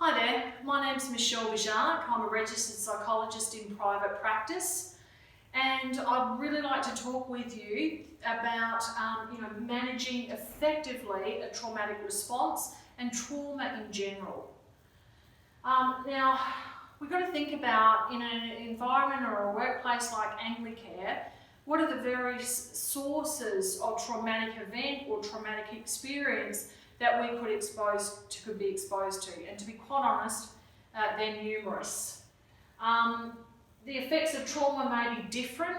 Hi there, my name's Michelle Bijark. I'm a registered psychologist in private practice, and I'd really like to talk with you about managing effectively a traumatic response and trauma in general. Now, we've got to think about, in an environment or a workplace like Anglicare, what are the various sources of traumatic event or traumatic experience that we could be exposed to, and to be quite honest, they're numerous. The effects of trauma may be different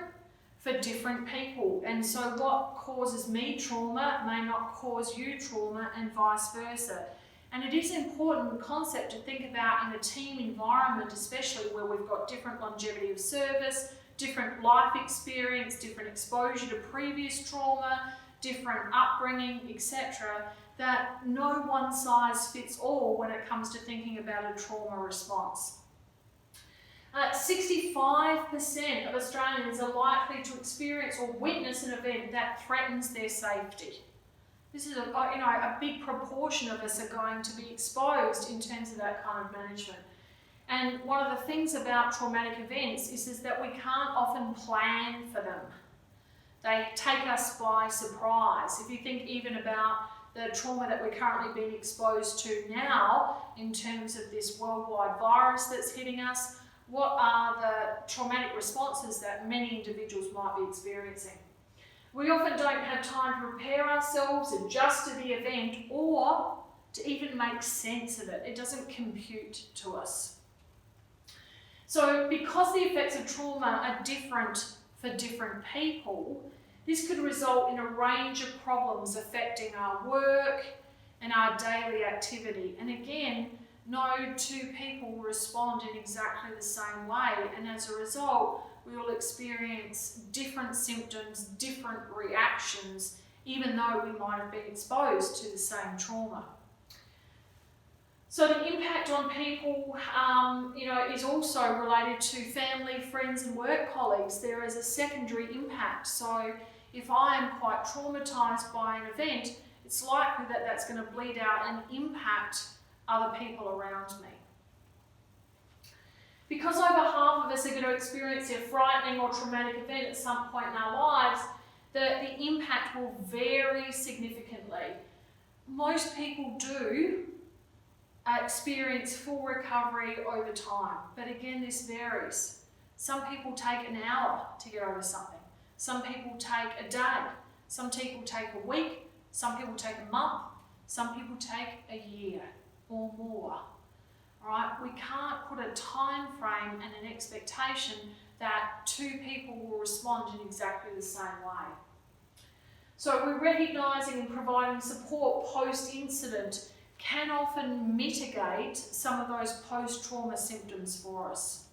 for different people, and so what causes me trauma may not cause you trauma, and vice versa. And it is an important concept to think about in a team environment, especially where we've got different longevity of service, different life experience, different exposure to previous trauma, different upbringing, etc., that no one size fits all when it comes to thinking about a trauma response. 65% of Australians are likely to experience or witness an event that threatens their safety. This is a big proportion of us are going to be exposed in terms of that kind of management. And one of the things about traumatic events is that we can't often plan for them. They take us by surprise. If you think even about the trauma that we're currently being exposed to now in terms of this worldwide virus that's hitting us, what are the traumatic responses that many individuals might be experiencing? We often don't have time to prepare ourselves, adjust to the event, or to even make sense of it. It doesn't compute to us. So because the effects of trauma are different for different people, this could result in a range of problems affecting our work and our daily activity. And again, no two people respond in exactly the same way, and as a result, we will experience different symptoms, different reactions, even though we might have been exposed to the same trauma. So the impact on people, is also related to family, friends and work colleagues. There is a secondary impact. So if I am quite traumatised by an event, it's likely that that's going to bleed out and impact other people around me. Because over half of us are going to experience a frightening or traumatic event at some point in our lives, the impact will vary significantly. Most people do experience full recovery over time, but again, this varies. Some people take an hour to get over something. Some people take a day. Some people take a week. Some people take a month. Some people take a year or more. All right? We can't put a time frame and an expectation that two people will respond in exactly the same way. So we're recognising and providing support post-incident can often mitigate some of those post-trauma symptoms for us.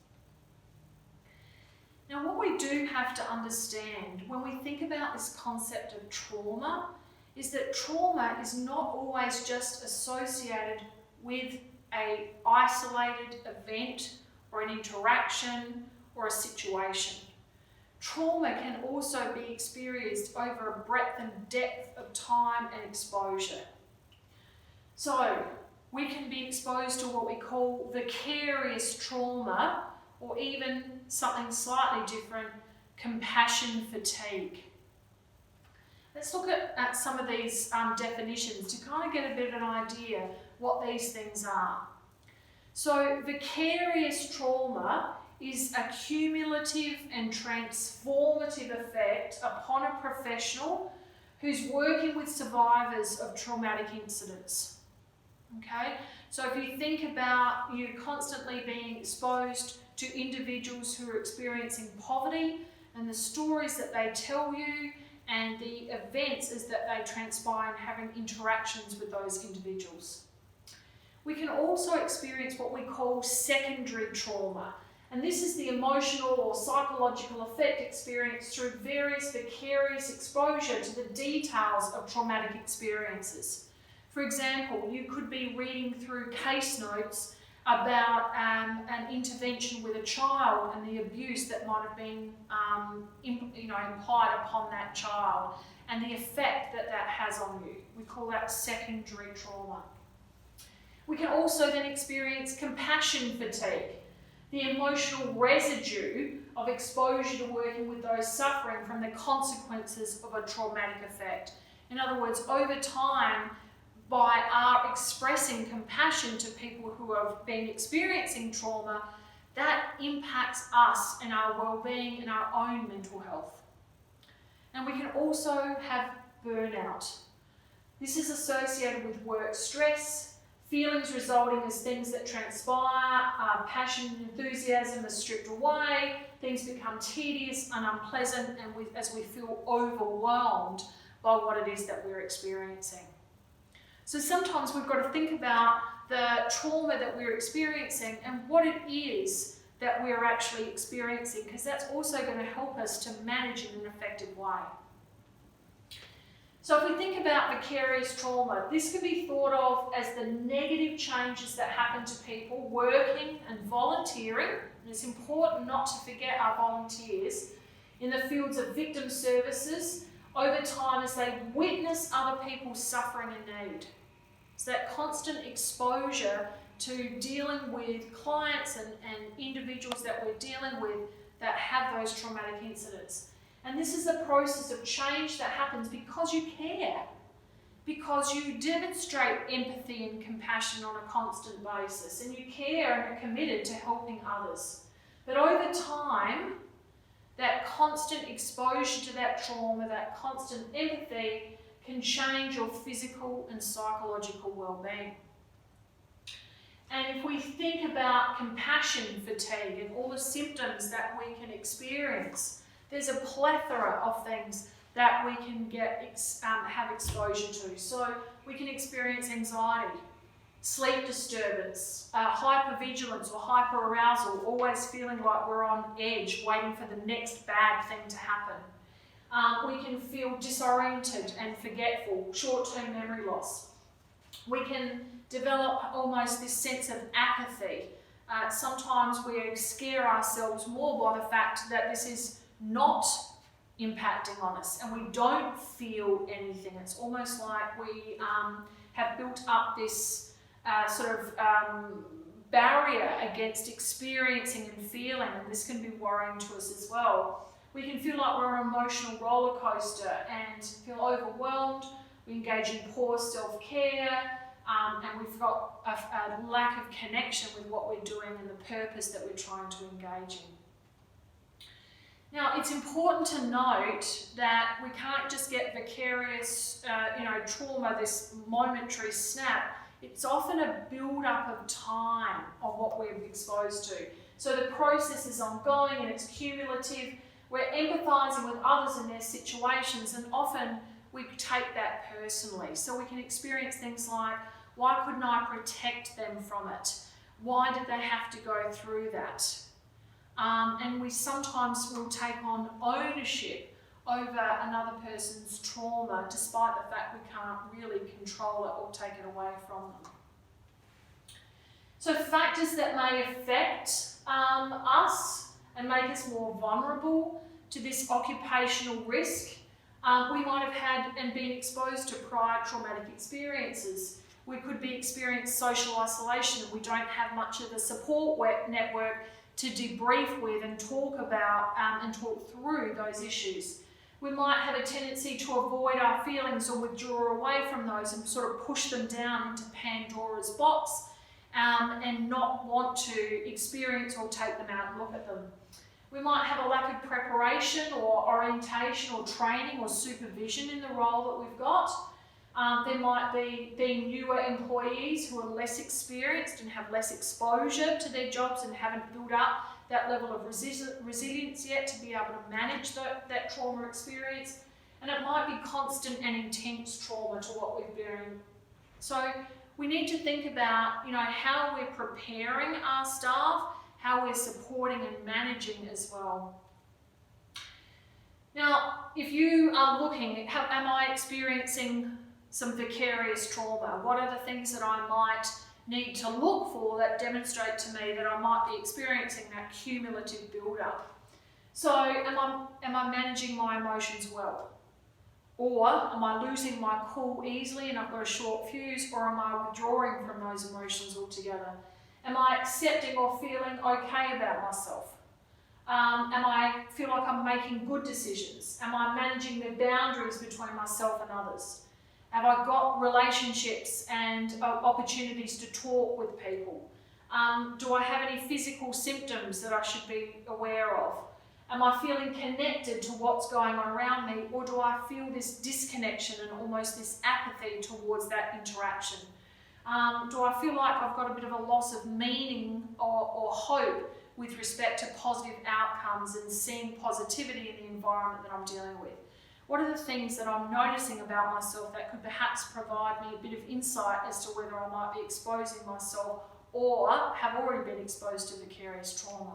Now, what we do have to understand when we think about this concept of trauma is that trauma is not always just associated with an isolated event or an interaction or a situation. Trauma can also be experienced over a breadth and depth of time and exposure. So, we can be exposed to what we call vicarious trauma, or even something slightly different, compassion fatigue. Let's look at some of these definitions to kind of get a bit of an idea what these things are. So, vicarious trauma is a cumulative and transformative effect upon a professional who's working with survivors of traumatic incidents. Okay, so if you think about you constantly being exposed to individuals who are experiencing poverty and the stories that they tell you and the events as that they transpire and having interactions with those individuals. We can also experience what we call secondary trauma, and this is the emotional or psychological effect experienced through various vicarious exposure to the details of traumatic experiences. For example, you could be reading through case notes about an intervention with a child and the abuse that might have been implied upon that child and the effect that that has on you. We call that secondary trauma. We can also then experience compassion fatigue, the emotional residue of exposure to working with those suffering from the consequences of a traumatic effect. In other words, over time, by our expressing compassion to people who have been experiencing trauma, that impacts us and our well-being and our own mental health. And we can also have burnout. This is associated with work stress, feelings resulting as things that transpire, passion and enthusiasm are stripped away, things become tedious and unpleasant, and as we feel overwhelmed by what it is that we're experiencing. So sometimes we've got to think about the trauma that we're experiencing and what it is that we're actually experiencing, because that's also going to help us to manage in an effective way. So if we think about vicarious trauma, this can be thought of as the negative changes that happen to people working and volunteering, and it's important not to forget our volunteers, in the fields of victim services over time as they witness other people's suffering and need. It's that constant exposure to dealing with clients and individuals that we're dealing with that have those traumatic incidents. And this is a process of change that happens because you care, because you demonstrate empathy and compassion on a constant basis, and you care and are committed to helping others. But over time, that constant exposure to that trauma, that constant empathy, can change your physical and psychological well-being. And if we think about compassion fatigue and all the symptoms that we can experience, there's a plethora of things that we can have exposure to. So we can experience anxiety, sleep disturbance, hypervigilance or hyperarousal, always feeling like we're on edge, waiting for the next bad thing to happen. We can feel disoriented and forgetful, short-term memory loss. We can develop almost this sense of apathy. Sometimes we scare ourselves more by the fact that this is not impacting on us and we don't feel anything. It's almost like we have built up this barrier against experiencing and feeling, and this can be worrying to us as well. We can feel like we're on an emotional roller coaster and feel overwhelmed. We engage in poor self-care, and we've got a lack of connection with what we're doing and the purpose that we're trying to engage in. Now, it's important to note that we can't just get vicarious, trauma, this momentary snap. It's often a build-up of time of what we're exposed to. So the process is ongoing and it's cumulative. We're empathising with others in their situations, and often we take that personally. So we can experience things like, why couldn't I protect them from it? Why did they have to go through that? And we sometimes will take on ownership over another person's trauma, despite the fact we can't really control it or take it away from them. So factors that may affect us and make us more vulnerable to this occupational risk. We might have had and been exposed to prior traumatic experiences. We could be experiencing social isolation and we don't have much of a support network to debrief with and talk about and talk through those issues. We might have a tendency to avoid our feelings or withdraw away from those and sort of push them down into Pandora's box and not want to experience or take them out and look at them. We might have a lack of preparation or orientation or training or supervision in the role that we've got. There might be newer employees who are less experienced and have less exposure to their jobs and haven't built up that level of resilience yet to be able to manage that trauma experience. And it might be constant and intense trauma to what we're bearing. So we need to think about, how we're preparing our staff, how we're supporting and managing as well. Now, if you are looking, am I experiencing some vicarious trauma? What are the things that I might need to look for that demonstrate to me that I might be experiencing that cumulative build-up? So am I managing my emotions well? Or am I losing my cool easily and I've got a short fuse, or am I withdrawing from those emotions altogether? Am I accepting or feeling okay about myself? Am I feel like I'm making good decisions? Am I managing the boundaries between myself and others? Have I got relationships and opportunities to talk with people? Do I have any physical symptoms that I should be aware of? Am I feeling connected to what's going on around me, or do I feel this disconnection and almost this apathy towards that interaction? Do I feel like I've got a bit of a loss of meaning or hope with respect to positive outcomes and seeing positivity in the environment that I'm dealing with? What are the things that I'm noticing about myself that could perhaps provide me a bit of insight as to whether I might be exposing myself or have already been exposed to vicarious trauma?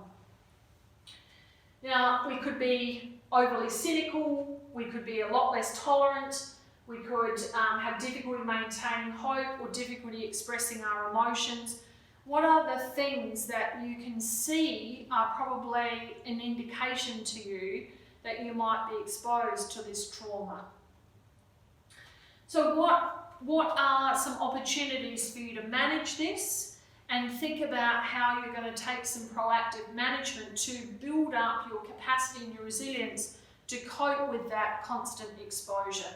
Now, we could be overly cynical, we could be a lot less tolerant, we could have difficulty maintaining hope or difficulty expressing our emotions. What are the things that you can see are probably an indication to you that you might be exposed to this trauma? So what are some opportunities for you to manage this? And think about how you're going to take some proactive management to build up your capacity and your resilience to cope with that constant exposure.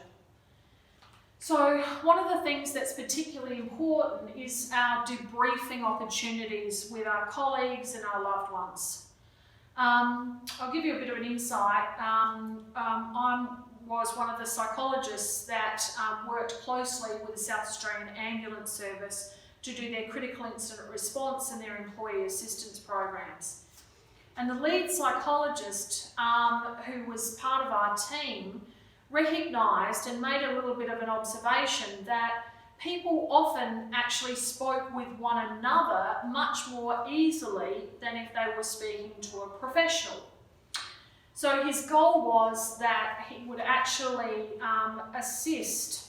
So one of the things that's particularly important is our debriefing opportunities with our colleagues and our loved ones. I'll give you a bit of an insight. I was one of the psychologists that worked closely with the South Australian Ambulance Service to do their critical incident response and their employee assistance programs. And the lead psychologist, who was part of our team, recognised and made a little bit of an observation that people often actually spoke with one another much more easily than if they were speaking to a professional. So his goal was that he would actually assist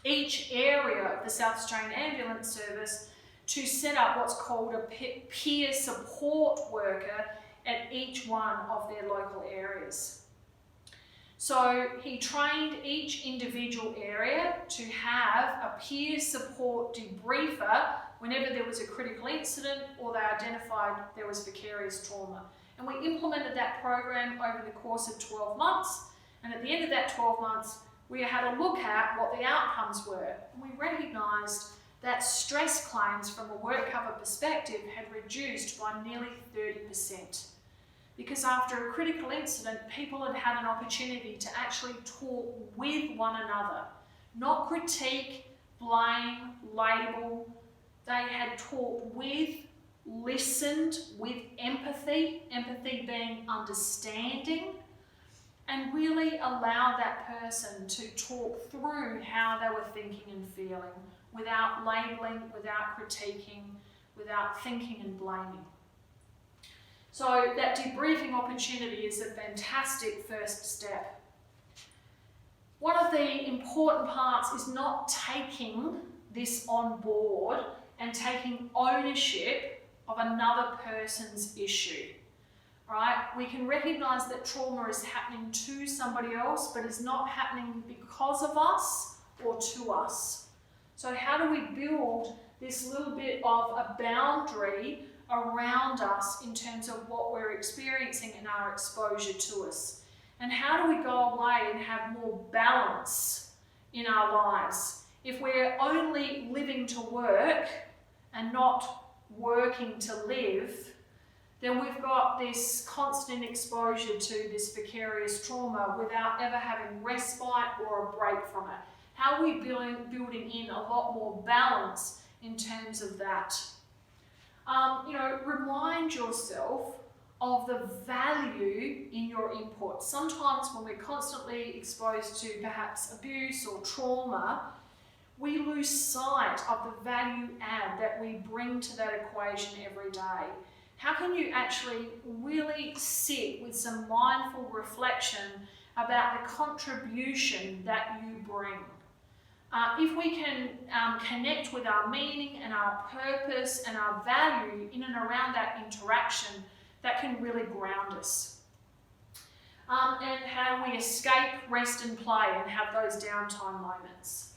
each area of the South Australian Ambulance Service to set up what's called a peer support worker at each one of their local areas. So he trained each individual area to have a peer support debriefer whenever there was a critical incident or they identified there was vicarious trauma. And we implemented that program over the course of 12 months. And at the end of that 12 months, we had a look at what the outcomes were. And we recognised that stress claims from a work cover perspective had reduced by nearly 30%. Because after a critical incident, people had had an opportunity to actually talk with one another, not critique, blame, label. They had talked with, listened with empathy being understanding, and really allow that person to talk through how they were thinking and feeling without labeling, without critiquing, without thinking and blaming. So that debriefing opportunity is a fantastic first step. One of the important parts is not taking this on board and taking ownership of another person's issue. Right? We can recognise that trauma is happening to somebody else, but is not happening because of us or to us. So how do we build this little bit of a boundary around us in terms of what we're experiencing and our exposure to us? And how do we go away and have more balance in our lives? If we're only living to work and not working to live, then we've got this constant exposure to this vicarious trauma without ever having respite or a break from it. How are we building in a lot more balance in terms of that? Remind yourself of the value in your input. Sometimes when we're constantly exposed to perhaps abuse or trauma, we lose sight of the value add that we bring to that equation every day. How can you actually really sit with some mindful reflection about the contribution that you bring? If we can connect with our meaning and our purpose and our value in and around that interaction, that can really ground us. and how do we escape, rest and play and have those downtime moments.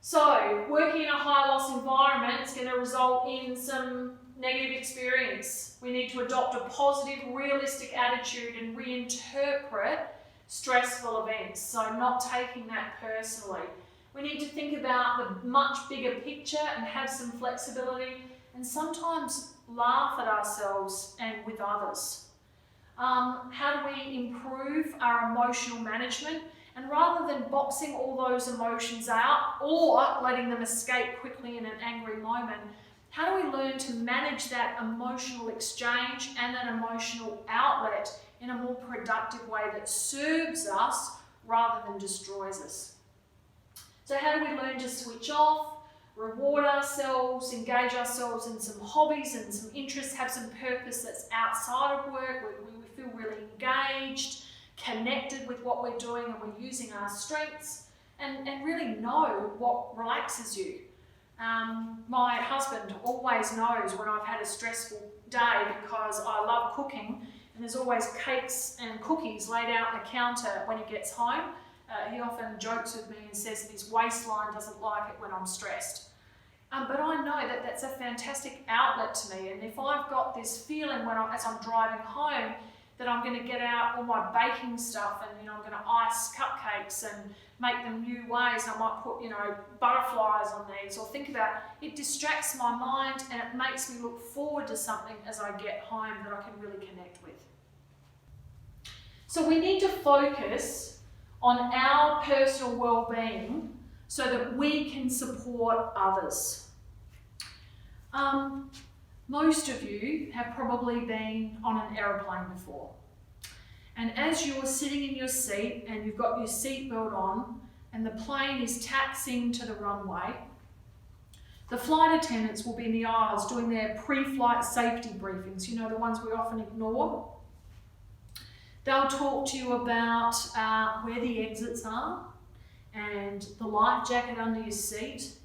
So, working in a high loss environment is going to result in some negative experience. We need to adopt a positive, realistic attitude and reinterpret stressful events, so not taking that personally. We need to think about the much bigger picture and have some flexibility and sometimes laugh at ourselves and with others. How do we improve our emotional management? And rather than boxing all those emotions out or letting them escape quickly in an angry moment, how do we learn to manage that emotional exchange and that emotional outlet in a more productive way that serves us rather than destroys us? So how do we learn to switch off, reward ourselves, engage ourselves in some hobbies and some interests, have some purpose that's outside of work, where we feel really engaged, connected with what we're doing and we're using our strengths, and really know what relaxes you. My husband always knows when I've had a stressful day because I love cooking, and there's always cakes and cookies laid out on the counter when he gets home. He often jokes with me and says that his waistline doesn't like it when I'm stressed. But I know that that's a fantastic outlet to me, and if I've got this feeling as I'm driving home that I'm going to get out all my baking stuff and I'm going to ice cupcakes and make them new ways, and I might put butterflies on these, or think about it, distracts my mind and it makes me look forward to something as I get home that I can really connect with. So we need to focus on our personal well-being so that we can support others. Most of you have probably been on an aeroplane before. And as you're sitting in your seat and you've got your seatbelt on and the plane is taxiing to the runway, the flight attendants will be in the aisles doing their pre-flight safety briefings, the ones we often ignore. They'll talk to you about where the exits are and the life jacket under your seat.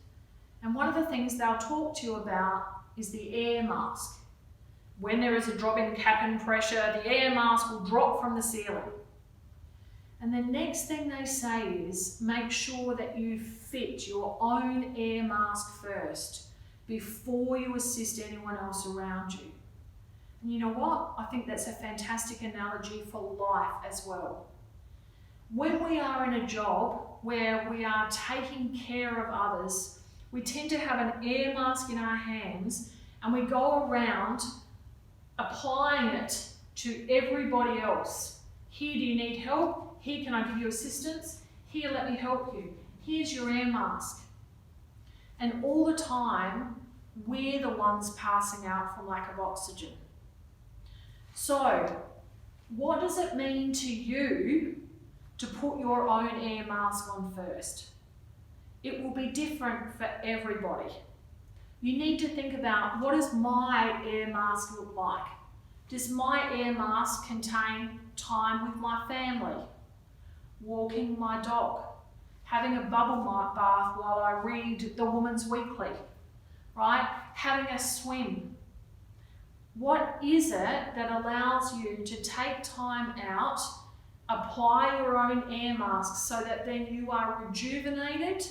And one of the things they'll talk to you about is the air mask. When there is a drop in cabin pressure, the air mask will drop from the ceiling. And the next thing they say is make sure that you fit your own air mask first before you assist anyone else around you. And you know what? I think that's a fantastic analogy for life as well. When we are in a job where we are taking care of others, we tend to have an air mask in our hands and we go around applying it to everybody else. Here, do you need help? Here, can I give you assistance? Here, let me help you. Here's your air mask. And all the time, we're the ones passing out from lack of oxygen. So, what does it mean to you to put your own air mask on first? It will be different for everybody. You need to think about, what does my air mask look like? Does my air mask contain time with my family, walking my dog, having a bubble bath while I read the Woman's Weekly, right? Having a swim. What is it that allows you to take time out, apply your own air mask so that then you are rejuvenated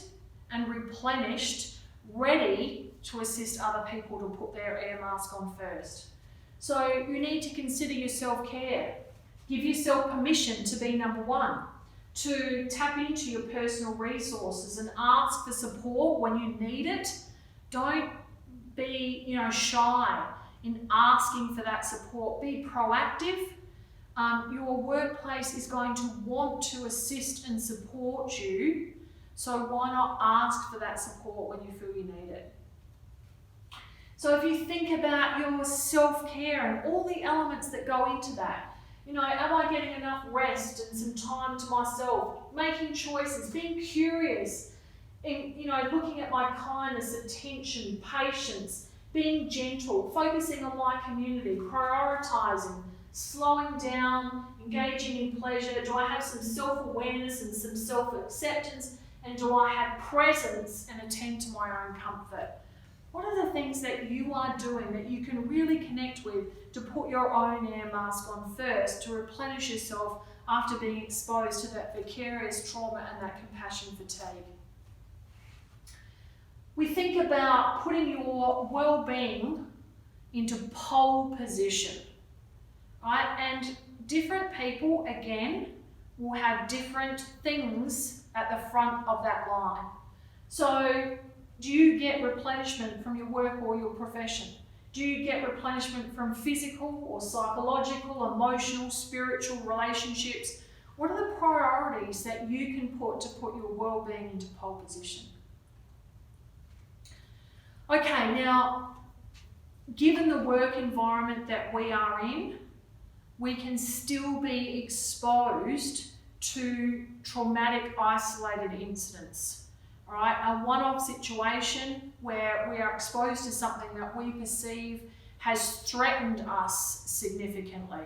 and replenished, ready to assist other people to put their air mask on first? So you need to consider your self-care. Give yourself permission to be number one, to tap into your personal resources and ask for support when you need it. Don't be, shy in asking for that support. Be proactive. Your workplace is going to want to assist and support you, so why not ask for that support when you feel you need it? So if you think about your self-care and all the elements that go into that, am I getting enough rest and some time to myself? Making choices, being curious, and, looking at my kindness, attention, patience, being gentle, focusing on my community, prioritizing, slowing down, engaging in pleasure. Do I have some self-awareness and some self-acceptance? And do I have presence and attend to my own comfort? What are the things that you are doing that you can really connect with to put your own air mask on first, to replenish yourself after being exposed to that vicarious trauma and that compassion fatigue? We think about putting your well-being into pole position, right? And different people, again, will have different things at the front of that line. So, do you get replenishment from your work or your profession? Do you get replenishment from physical or psychological, emotional, spiritual relationships? What are the priorities that you can put to put your well-being into pole position? Okay, now, given the work environment that we are in, we can still be exposed to traumatic isolated incidents. All right, a one-off situation where we are exposed to something that we perceive has threatened us significantly.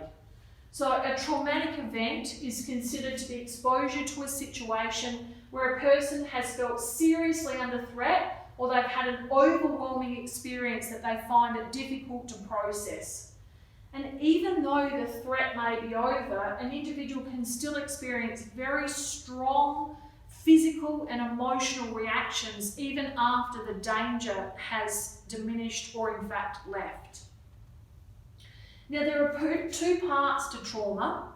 So a traumatic event is considered to be exposure to a situation where a person has felt seriously under threat, or they've had an overwhelming experience that they find it difficult to process. And even though the threat may be over, an individual can still experience very strong physical and emotional reactions even after the danger has diminished or in fact left. Now, there are two parts to trauma.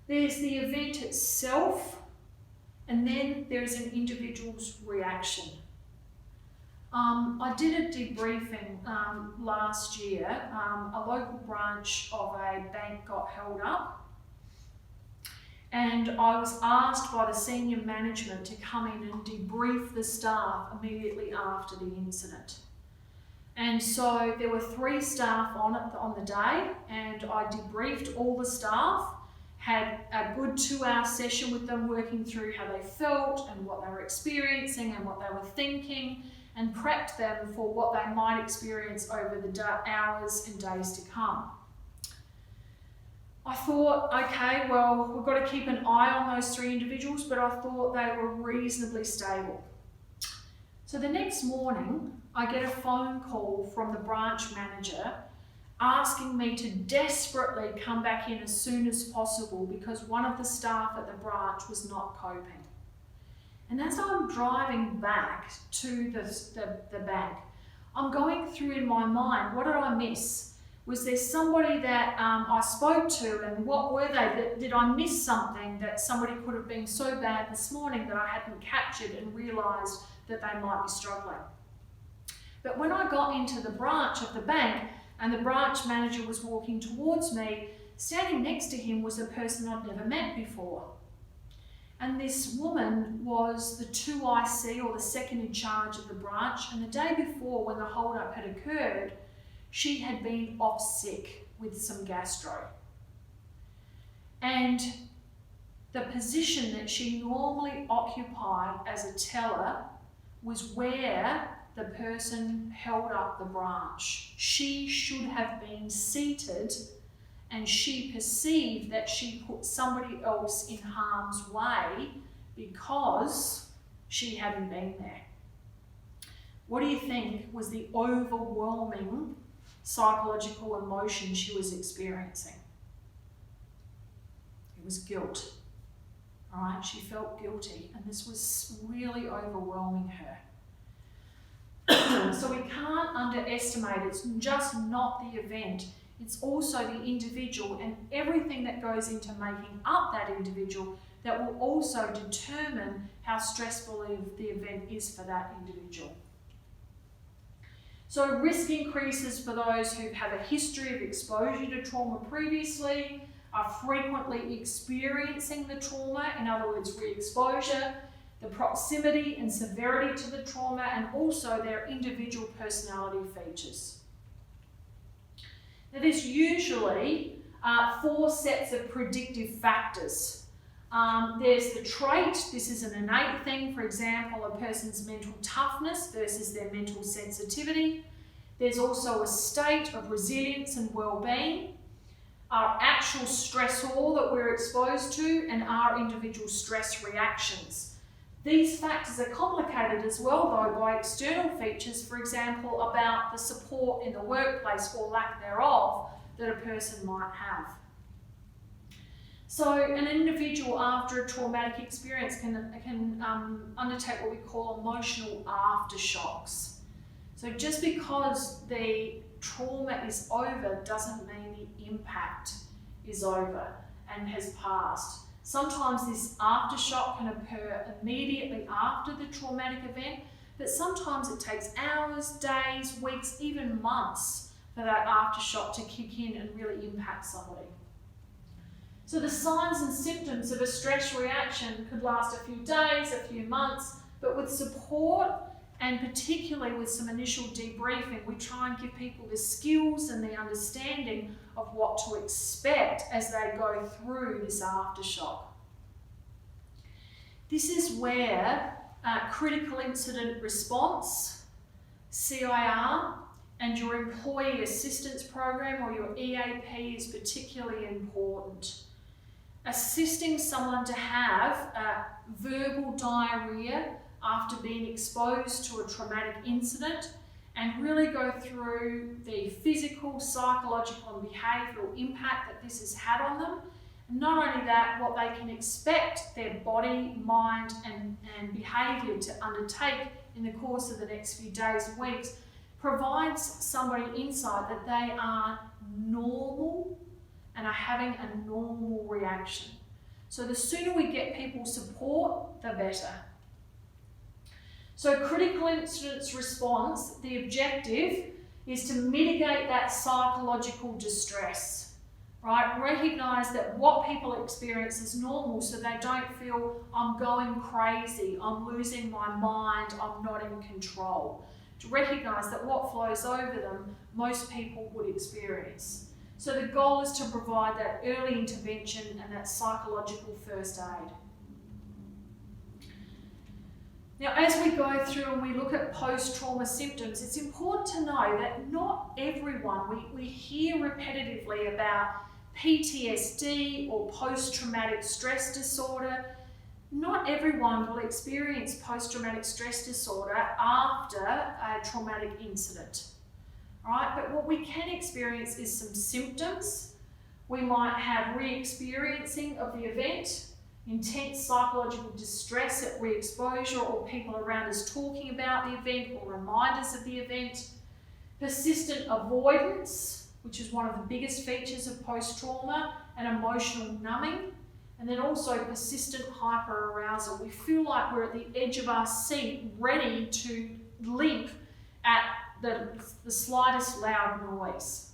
There's the event itself, and then there's an individual's reaction. I did a debriefing last year. A local branch of a bank got held up, and I was asked by the senior management to come in and debrief the staff immediately after the incident. And so there were 3 staff on the day, and I debriefed all the staff, had a good 2-hour session with them working through how they felt and what they were experiencing and what they were thinking, and prepped them for what they might experience over the hours and days to come. I thought, okay, well, we've got to keep an eye on those 3 individuals, but I thought they were reasonably stable. So the next morning, I get a phone call from the branch manager asking me to desperately come back in as soon as possible because one of the staff at the branch was not coping. And as I'm driving back to the bank, I'm going through in my mind, what did I miss? Was there somebody that I spoke to, and what were they? Did I miss something that somebody could have been so bad this morning that I hadn't captured and realised that they might be struggling? But when I got into the branch of the bank and the branch manager was walking towards me, standing next to him was a person I'd never met before. And this woman was the 2IC, or the second in charge of the branch, and the day before when the hold-up had occurred, she had been off sick with some gastro. And the position that she normally occupied as a teller was where the person held up the branch. She should have been seated, and she perceived that she put somebody else in harm's way because she hadn't been there. What do you think was the overwhelming psychological emotion she was experiencing? It was guilt. All right, she felt guilty, and this was really overwhelming her. So we can't underestimate, it's just not the event, it's also the individual and everything that goes into making up that individual that will also determine how stressful the event is for that individual. So risk increases for those who have a history of exposure to trauma previously, are frequently experiencing the trauma, in other words, re-exposure, the proximity and severity to the trauma, and also their individual personality features. Now, there's usually 4 sets of predictive factors. There's the trait. This is an innate thing. For example, a person's mental toughness versus their mental sensitivity. There's also a state of resilience and well-being, our actual stressor that we're exposed to, and our individual stress reactions. These factors are complicated as well, though, by external features, for example, about the support in the workplace or lack thereof that a person might have. So an individual after a traumatic experience can undertake what we call emotional aftershocks. So just because the trauma is over doesn't mean the impact is over and has passed. Sometimes this aftershock can occur immediately after the traumatic event, but sometimes it takes hours, days, weeks, even months for that aftershock to kick in and really impact somebody. So the signs and symptoms of a stress reaction could last a few days, a few months, but with support and particularly with some initial debriefing, we try and give people the skills and the understanding of what to expect as they go through this aftershock. This is where critical incident response, CIR, and your employee assistance program or your EAP is particularly important. Assisting someone to have verbal diarrhea after being exposed to a traumatic incident and really go through the physical, psychological and behavioural impact that this has had on them. And not only that, what they can expect their body, mind and behaviour to undertake in the course of the next few days and weeks provides somebody insight that they are normal and are having a normal reaction. So the sooner we get people support, the better. So critical incidents response, the objective is to mitigate that psychological distress, right? Recognise that what people experience is normal so they don't feel I'm going crazy, I'm losing my mind, I'm not in control. To recognise that what flows over them, most people would experience. So the goal is to provide that early intervention and that psychological first aid. Now, as we go through and we look at post-trauma symptoms, it's important to know that not everyone, we hear repetitively about PTSD or post-traumatic stress disorder. Not everyone will experience post-traumatic stress disorder after a traumatic incident, right? But what we can experience is some symptoms. We might have re-experiencing of the event, intense psychological distress at re-exposure or people around us talking about the event or reminders of the event, persistent avoidance, which is one of the biggest features of post-trauma, and emotional numbing, and then also persistent hyperarousal. We feel like we're at the edge of our seat, ready to leap at the slightest loud noise.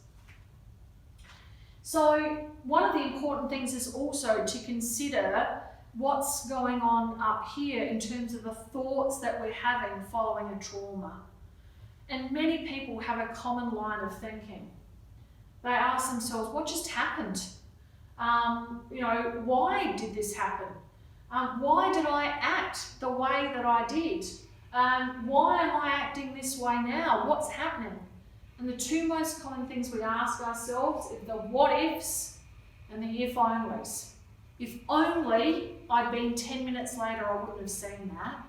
So one of the important things is also to consider what's going on up here in terms of the thoughts that we're having following a trauma. And many people have a common line of thinking. They ask themselves, what just happened? Why did this happen? Why did I act the way that I did? Why am I acting this way now? What's happening? And the two most common things we ask ourselves are the what ifs and the if onlys. If only I'd been 10 minutes later, I wouldn't have seen that.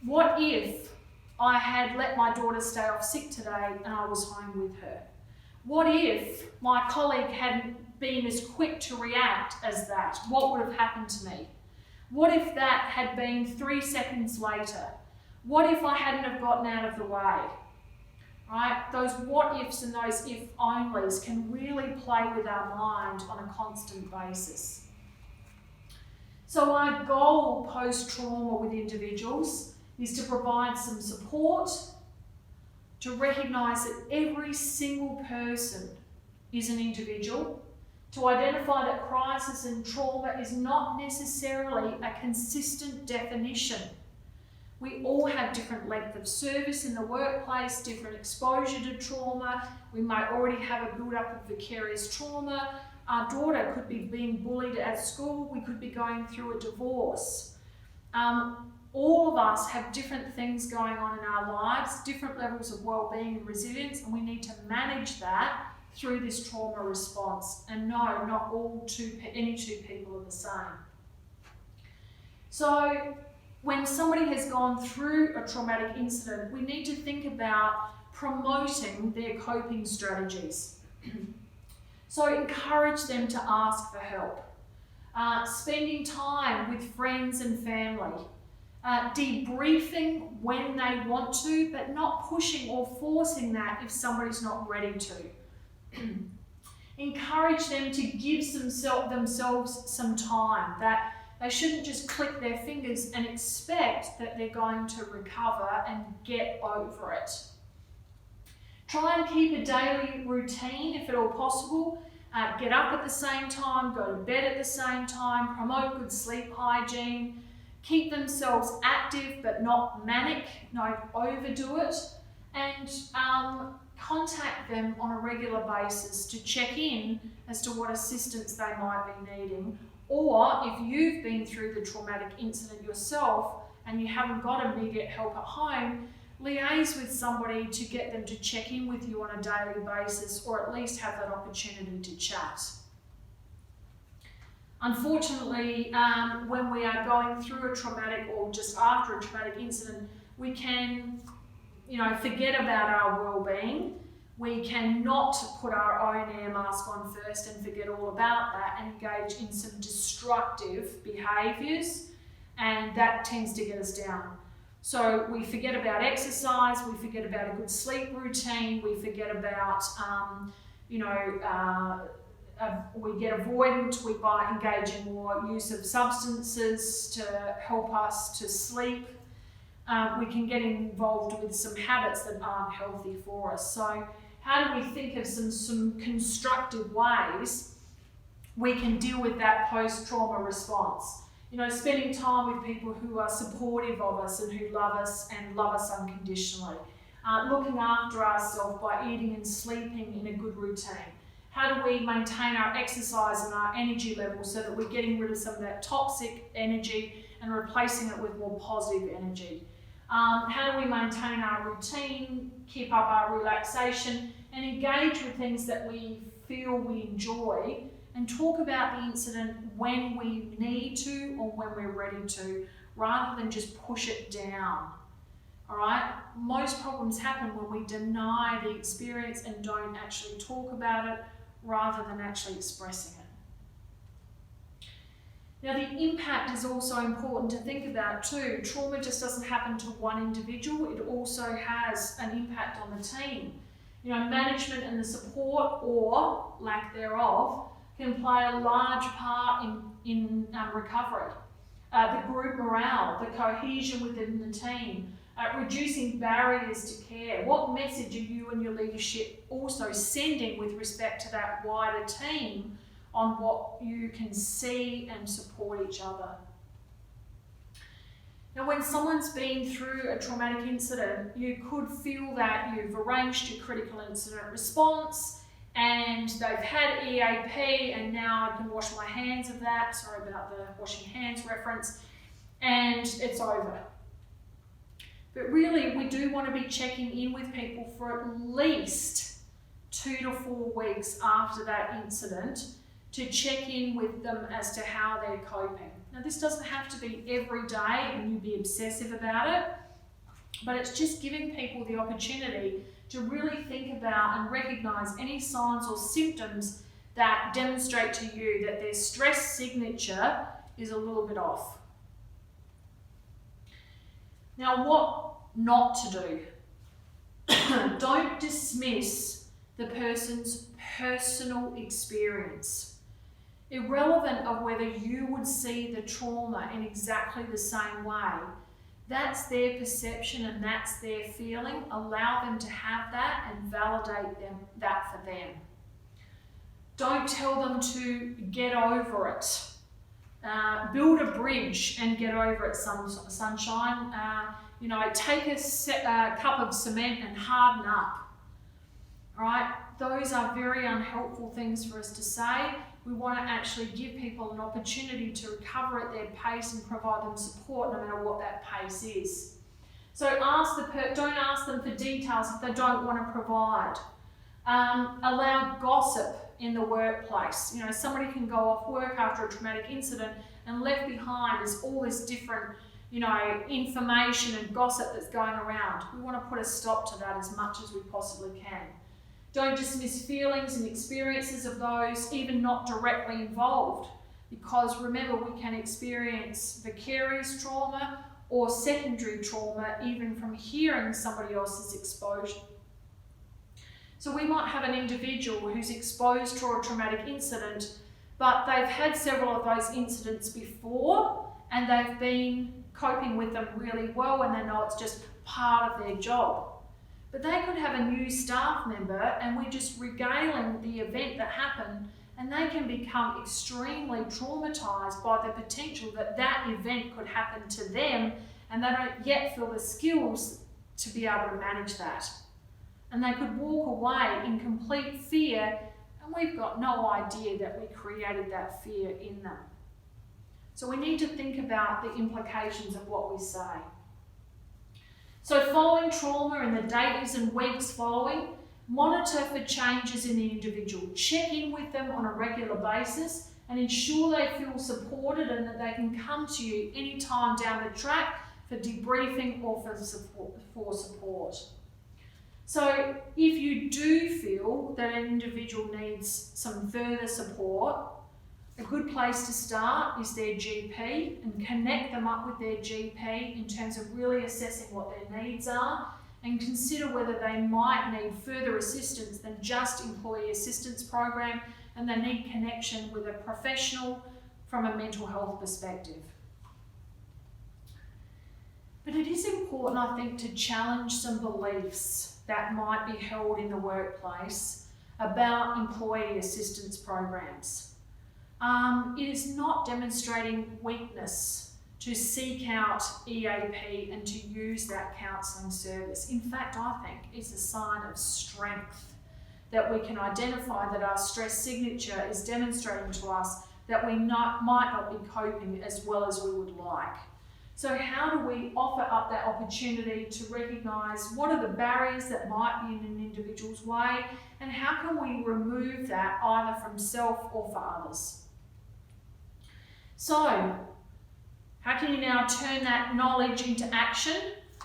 What if I had let my daughter stay off sick today and I was home with her? What if my colleague hadn't been as quick to react as that? What would have happened to me? What if that had been 3 seconds later? What if I hadn't have gotten out of the way? Right? Those what ifs and those if onlys can really play with our mind on a constant basis. So our goal post-trauma with individuals is to provide some support, to recognise that every single person is an individual, to identify that crisis and trauma is not necessarily a consistent definition. We all have different length of service in the workplace, different exposure to trauma. We might already have a build-up of vicarious trauma. Our daughter could be being bullied at school. We could be going through a divorce. All of us have different things going on in our lives, different levels of well-being and resilience, and we need to manage that through this trauma response. And no, not any two people are the same. So when somebody has gone through a traumatic incident, we need to think about promoting their coping strategies. So encourage them to ask for help. Spending time with friends and family. Debriefing when they want to, but not pushing or forcing that if somebody's not ready to. Encourage them to give themselves some time, that they shouldn't just click their fingers and expect that they're going to recover and get over it. Try and keep a daily routine if at all possible. Get up at the same time, go to bed at the same time, promote good sleep hygiene, keep themselves active but not manic, don't overdo it, and contact them on a regular basis to check in as to what assistance they might be needing. Or if you've been through the traumatic incident yourself and you haven't got immediate help at home, liaise with somebody to get them to check in with you on a daily basis, or at least have that opportunity to chat. Unfortunately, when we are going through a traumatic or just after a traumatic incident, we can, forget about our well-being. We cannot put our own air mask on first and forget all about that and engage in some destructive behaviours, and that tends to get us down. So we forget about exercise, we forget about a good sleep routine, we forget about, we get avoidant by engaging more use of substances to help us to sleep. We can get involved with some habits that aren't healthy for us. So how do we think of some constructive ways we can deal with that post-trauma response? Spending time with people who are supportive of us and who love us unconditionally. Looking after ourselves by eating and sleeping in a good routine. How do we maintain our exercise and our energy levels so that we're getting rid of some of that toxic energy and replacing it with more positive energy? How do we maintain our routine, keep up our relaxation, and engage with things that we feel we enjoy, and talk about the incident when we need to or when we're ready to, rather than just push it down. All right? Most problems happen when we deny the experience and don't actually talk about it, rather than actually expressing it. Now, the impact is also important to think about too. Trauma just doesn't happen to one individual, it also has an impact on the team. Management and the support, or lack thereof, can play a large part in recovery. The group morale, the cohesion within the team, reducing barriers to care. What message are you and your leadership also sending with respect to that wider team on what you can see and support each other? Now, when someone's been through a traumatic incident, you could feel that you've arranged your critical incident response and they've had EAP and now I can wash my hands of that, sorry about the washing hands reference, and it's over. But really, we do want to be checking in with people for at least 2 to 4 weeks after that incident to check in with them as to how they're coping. Now, this doesn't have to be every day and you be obsessive about it, but it's just giving people the opportunity to really think about and recognise any signs or symptoms that demonstrate to you that their stress signature is a little bit off. Now, what not to do? Don't dismiss the person's personal experience. Irrelevant of whether you would see the trauma in exactly the same way, that's their perception and that's their feeling. Allow them to have that and validate that for them. Don't tell them to get over it. Build a bridge and get over it, sunshine. Take a cup of cement and harden up. All right? Those are very unhelpful things for us to say. We want to actually give people an opportunity to recover at their pace and provide them support no matter what that pace is. So don't ask them for details if they don't want to provide. Allow gossip in the workplace. Somebody can go off work after a traumatic incident and left behind is all this different, information and gossip that's going around. We want to put a stop to that as much as we possibly can. Don't dismiss feelings and experiences of those even not directly involved, because remember, we can experience vicarious trauma or secondary trauma even from hearing somebody else's exposure. So we might have an individual who's exposed to a traumatic incident, but they've had several of those incidents before and they've been coping with them really well, and they know it's just part of their job. But they could have a new staff member and we're just regaling the event that happened, and they can become extremely traumatised by the potential that that event could happen to them, and they don't yet feel the skills to be able to manage that. And they could walk away in complete fear, and we've got no idea that we created that fear in them. So we need to think about the implications of what we say. So following trauma in the days and weeks following, monitor for changes in the individual. Check in with them on a regular basis and ensure they feel supported and that they can come to you anytime down the track for debriefing or for support. So if you do feel that an individual needs some further support, a good place to start is their GP, and connect them up with their GP in terms of really assessing what their needs are, and consider whether they might need further assistance than just employee assistance program, and they need connection with a professional from a mental health perspective. But it is important, I think, to challenge some beliefs that might be held in the workplace about employee assistance programs. It is not demonstrating weakness to seek out EAP and to use that counselling service. In fact, I think it's a sign of strength that we can identify that our stress signature is demonstrating to us that we might not be coping as well as we would like. So how do we offer up that opportunity to recognise what are the barriers that might be in an individual's way, and how can we remove that either from self or for others? So, how can you now turn that knowledge into action,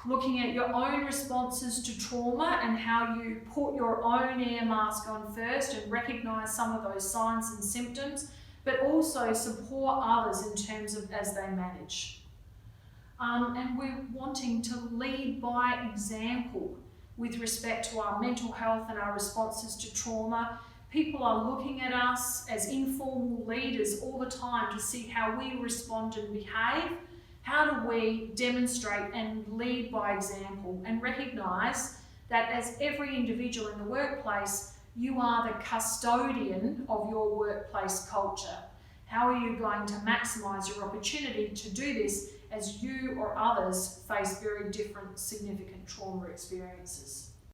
looking at your own responses to trauma and how you put your own air mask on first and recognise some of those signs and symptoms, but also support others in terms of as they manage. And we're wanting to lead by example with respect to our mental health and our responses to trauma. People are looking at us as informal leaders all the time to see how we respond and behave. How do we demonstrate and lead by example and recognise that as every individual in the workplace, you are the custodian of your workplace culture. How are you going to maximise your opportunity to do this as you or others face very different significant trauma experiences?